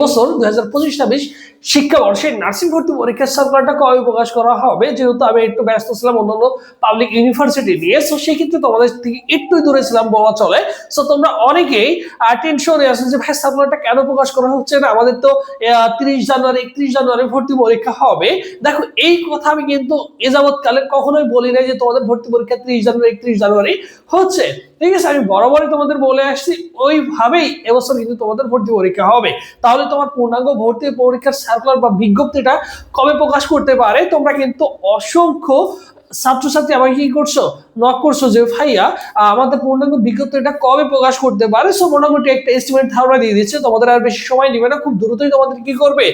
বছর 2025-26 শিক্ষাবর্ষে নার্সিং ভর্তি পরীক্ষার সার্কুলারটা কবে প্রকাশ করা হবে, যেহেতু আমি একটু ব্যস্ত ছিলাম অন্যান্য পাবলিক ইউনিভার্সিটি নিয়ে, সো সেক্ষেত্রে তোমাদের থেকে একটু দূরে ছিলাম বলা চলে। সো তোমরা অনেকেই টেনশনে আছো যে ভাই সার্কুলারটা কেন প্রকাশ করা হচ্ছে না, আমাদের তো 30 জানুয়ারি 31 জানুয়ারি ভর্তি পরীক্ষা হবে। দেখো এই কথা আমি কিন্তু এ যাবৎকালে কখনোই বলি নাই যে তোমাদের ভর্তি পরীক্ষা 30 জানুয়ারি 31 জানুয়ারি হচ্ছে, ঠিক আছে। আমি বরাবরই তোমাদের বলে আসছি ওইভাবেই এবছর কিন্তু তোমাদের ভর্তি পরীক্ষা হবে। তাহলে তোমার পূর্ণাঙ্গ ভর্তি পরীক্ষার সার্কুলার বা বিজ্ঞপ্তিটা কবে প্রকাশ করতে পারে, তোমরা কিন্তু অসংখ্য ছাত্রছাত্রী আমাকে কি করছো, নক করছো যে ভাইয়া আমাদের পূর্ণাঙ্গ বিজ্ঞপ্তিটা কবে প্রকাশ করতে পারে। সো মোটামুটি একটা এস্টিমেট ধারণা দিয়ে দিচ্ছে, তোমাদের আর বেশি সময় নেবে না, খুব দ্রুতই তোমাদের কি করবে,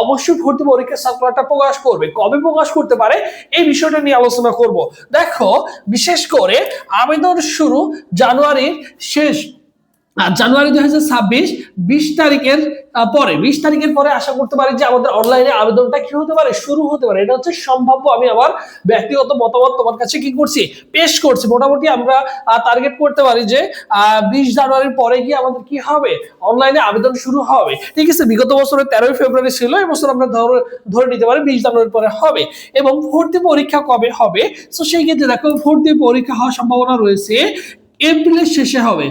অবশ্যই ভর্তি পরীক্ষার সার্কুলারটা প্রকাশ করবে। কবে প্রকাশ করতে পারে এই বিষয়টা নিয়ে আলোচনা করব। দেখো বিশেষ করে আবেদন শুরু জানুয়ারির শেষ, জানুয়ারি 2026 20 তারিখের পরে, 20 তারিখের পরে আশা করতে পারি যে আমাদের অনলাইনে আবেদনটা কি হতে পারে, শুরু হতে পারে। এটা হচ্ছে সম্ভাব্য, আমি আমার ব্যক্তিগত মতামত তোমার কাছে কি করছি, পেশ করছি। মোটামুটি আমরা টার্গেট করতে পারি যে 20 জানুয়ারির পরে গিয়ে আমাদের কি হবে, অনলাইনে আবেদন শুরু হবে, ঠিক আছে। বিগত বছরের 13 ফেব্রুয়ারি ছিল, এবছর আমরা ধরে নিতে পারি 20 জানুয়ারির পরে হবে। এবং ভর্তি পরীক্ষা কবে হবে, তো সেই ক্ষেত্রে দেখো ভর্তি পরীক্ষা হওয়ার সম্ভাবনা রয়েছে এপ্রিলের শেষে হবে।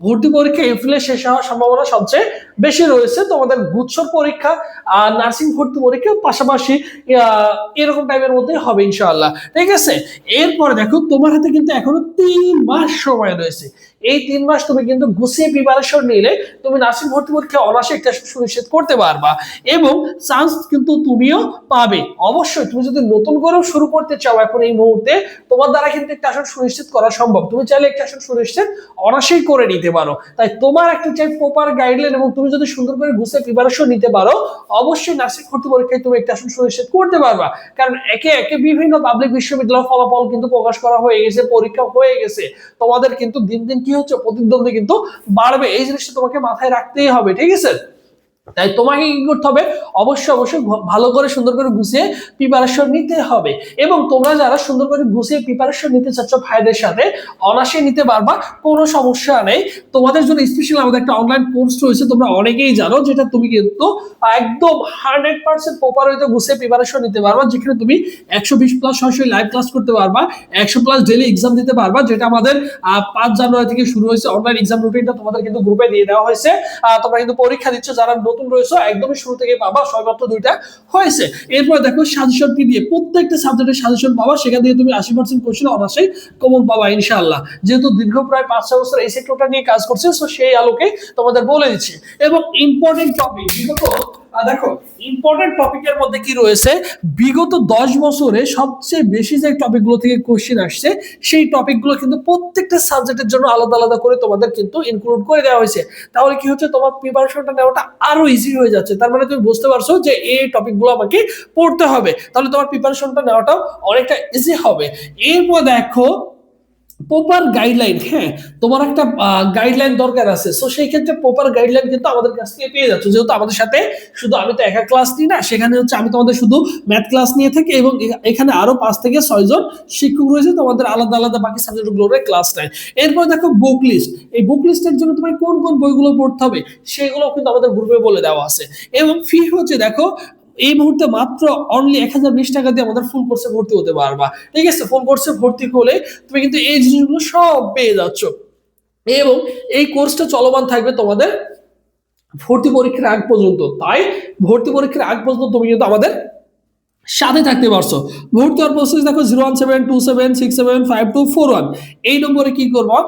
ভর্তি পরীক্ষা এপ্রিলের শেষে হওয়ার সম্ভাবনা সবচেয়ে বেশি রয়েছে। তোমাদের গুচ্ছর পরীক্ষা আর নার্সিং ভর্তি পরীক্ষা পাশাপাশি এরকম টাইমের মধ্যে হবে ইনশাআল্লাহ, ঠিক আছে। এরপরে দেখো তোমার হাতে কিন্তু এখনো 3 মাস সময় রয়েছে। এই 3 মাস তুমি কিন্তু গুছিয়ে প্রিপারেশন নিলে তুমি নার্সিং ভর্তি পরীক্ষা অনায়াসে একটা সুনিশ্চিত করতে পারবা এবং চান্স কিন্তু তুমিও পাবে। অবশ্যই তুমি যদি নতুন করেও শুরু করতে চাও এখন এই মুহূর্তে, তোমার দ্বারা কিন্তু একটা আসন সুনিশ্চিত করা সম্ভব। তুমি চাইলে একটা আসন সুনিশ্চিত অনায়াসেই করে নিতে পারো। তাই তোমার একটা চাই প্রপার গাইডলাইন এবং তুমি যদি সুন্দর করে গুছিয়ে প্রিপারেশন নিতে পারো, অবশ্যই নার্সিং ভর্তি পরীক্ষায় তুমি একটা আসন সুনিশ্চিত করতে পারবা। কারণ একে একে বিভিন্ন পাবলিক বিশ্ববিদ্যালয় ফলাফল কিন্তু প্রকাশ করা হয়ে গেছে, পরীক্ষা হয়ে গেছে। তোমাদের কিন্তু দিন দিন কি হচ্ছে, প্রতিদ্বন্দ্বী কিন্তু বাড়বে। এই জিনিসটা তোমাকে মাথায় রাখতেই হবে, ঠিক আছে। তাই তোমাকে কি করতে হবে, অবশ্যই অবশ্যই ভালো করে সুন্দর করে গুছিয়ে প্রিপারেশন নিতে হবে। এবং তোমরা যারা সুন্দর করে গুছিয়ে প্রিপারেশন নিতে চাচ্ছ ভাইদের সাথে, অনায়াসে নিতে পারবা, কোনো সমস্যা নেই। তোমাদের জন্য স্পেশাল আমাদের একটা অনলাইন কোর্স রয়েছে, তোমরা অনেকেই জানো, যেটা তুমি কিন্তু একদম 100% প্রপার হইতে গুছিয়ে প্রিপারেশন নিতে পারবা, যেখানে তুমি 120+ সরাসরি লাইভ ক্লাস করতে পারবা, 100+ ডেইলি এক্সাম দিতে পারবা। যেটা আমাদের 5 জানুয়ারি থেকে শুরু হয়েছে, অনলাইন এক্সাম রুটিনটা তোমাদের কিন্তু গ্রুপে দিয়ে দেওয়া হয়েছে। তোমরা কিন্তু পরীক্ষা দিচ্ছ, যারা নতুন রয়েছে একদমই শুরু থেকে পাবা, সবেমাত্র 2টা হয়েছে। এরপর দেখো সাজেশন পিডিএফ, প্রত্যেকটা সাবজেক্টের সাজেশন পাবা, সেখান থেকে তুমি 80% কোশ্চেন অনায়াসেই কমন পাবা ইনশাআল্লাহ। যেহেতু দীর্ঘ প্রায় 5-6 বছর এই সেক্টরটা নিয়ে কাজ করছে, সো সেই আলোকে তোমাদের বলে দিচ্ছি। এবং ইম্পর্টেন্ট টপিক দেখো ইম্পর্টেন্ট টপিকের মধ্যে কি রয়েছে, বিগত 10 বছরে সবচেয়ে বেশি যে টপিকগুলো থেকে কোশ্চেন আসছে, সেই টপিকগুলো কিন্তু প্রত্যেকটা সাবজেক্টের জন্য আলাদা আলাদা করে তোমাদের কিন্তু ইনক্লুড করে দেওয়া হয়েছে। তাহলে কি হচ্ছে, তোমার প্রিপারেশনটা নেওয়াটা আরো ইজি হয়ে যাচ্ছে। তার মানে তুমি বুঝতে পারছো যে এই টপিকগুলো আমাকে পড়তে হবে, তাহলে তোমার প্রিপারেশনটা নেওয়াটাও অনেকটা ইজি হবে। এরপর দেখো প্রপার গাইডলাইন, হ্যাঁ তোমার একটা গাইডলাইন দরকার আছে। সো সেই ক্ষেত্রে প্রপার গাইডলাইন কিন্তু আমাদের কাছ থেকে পেয়ে যাচ্ছ, যেহেতু আমাদের সাথে শুধু আমি তো একা ক্লাস নিই না, সেখানে হচ্ছে আমি তোমাদের শুধু ম্যাথ ক্লাস নিয়ে থাকি এবং এখানে আরো 5 থেকে 6 জন শিক্ষক রয়েছে, তোমাদের আলাদা আলাদা বাকি সাবজেক্টগুলোর ক্লাস নেয়। এরপর দেখো বুক লিস্ট, এই বুক লিস্টের জন্য তোমার কোন কোন বইগুলো পড়তে হবে সেগুলো কিন্তু আমাদের গ্রুপে বলে দেওয়া আছে। এবং ফি হচ্ছে দেখো এই মুহূর্তে মাত্র অনলি 1020 টাকা দিয়ে আমাদের ফুল কোর্সে ভর্তি হতে পারবা, ঠিক আছে। ফুল কোর্সে ভর্তি হলে তুমি কিন্তু এই জিনিসগুলো সব পেয়ে যাচ্ছ। এবং এই কোর্সটা চলমান থাকবে তোমাদের ভর্তি পরীক্ষার আগ পর্যন্ত। তাই ভর্তি পরীক্ষার আগ পর্যন্ত তুমি কিন্তু আমাদের সাথে থাকতে পারছো। ভর্তি হওয়ার প্রসেস দেখো 01727675241, এই নম্বরে কি করবো,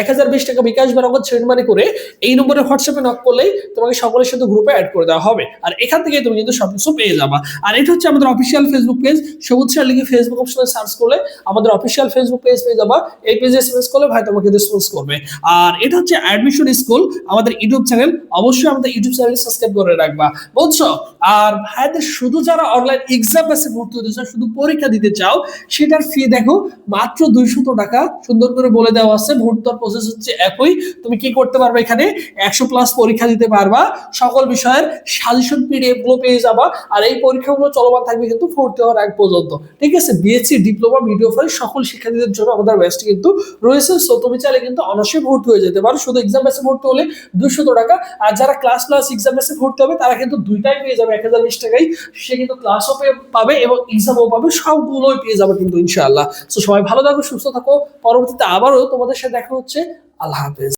1020 টাকা বিকাশ বা নগদ সেন্ড মানি করে এই নম্বরে হোয়াটসঅ্যাপে নক করলেই তোমাকে সকলের সাথে গ্রুপে অ্যাড করে দেওয়া হবে। আর এখান থেকে তুমি কিন্তু সবকিছু পেয়ে যাবা। আর এটা হচ্ছে আমাদের অফিসিয়াল ফেসবুক পেজ, সবুজ স্যার লিখে ফেসবুক অপশনে সার্চ করলে আমাদের অফিসিয়াল ফেসবুক পেজ পেয়ে যাবা। এই পেজে এসএমএস করলে ভাই তোমাকে রেসপন্স করবে। আর এটা হচ্ছে অ্যাডমিশন স্কুল, আমাদের ইউটিউব চ্যানেল, অবশ্যই আমাদের ইউটিউব চ্যানেল সাবস্ক্রাইব করে রাখবা, বুঝছো। আর ভাইদের শুধু যারা অনলাইন এক্সাম বেসে ভর্তি হতে চাও, শুধু পরীক্ষা দিতে চাও, সেটার ফি দেখো মাত্র 200 টাকা, সুন্দর করে বলে দেওয়া আছে। ভর্তি প্রসেস হচ্ছে একই। তুমি কি করতে পারবে, এখানে 100+ পরীক্ষা দিতে পারবা, সকল বিষয়ের সাজেশন পিডিএফ গুলো পেয়ে যাবা। আর এই পরীক্ষাগুলো চলমান থাকবে কিন্তু 4th ইয়ার এক পর্যন্ত। ঠিক আছে, বিএসসি ডিপ্লোমা ভিডিও ফলে সকল শিক্ষার্থীদের জন্য আমাদের ব্যাচটি কিন্তু রয়েছে। সো তুমি চাইলে কিন্তু অনার্সে ভর্তি হয়ে যেতে পারো। শুধু এক্সাম বেসে ভর্তি হলে 200 টাকা, আর যারা ক্লাস প্লাস এক্সাম বেসে ভর্তি হবে তারা কিন্তু দুইটাই পেয়ে যাবে 1020 টাকায়। সে কিন্তু ক্লাসও পাবে এবং এক্সামও পাবে, সবগুলোই পেয়ে যাবে কিন্তু ইনশাআল্লাহ। তো সবাই ভালো থাকো, সুস্থ থাকো। পরবর্তীতে আবারও তোমাদের সাথে দেখা হচ্ছে। আল্লাহ হাফেজ।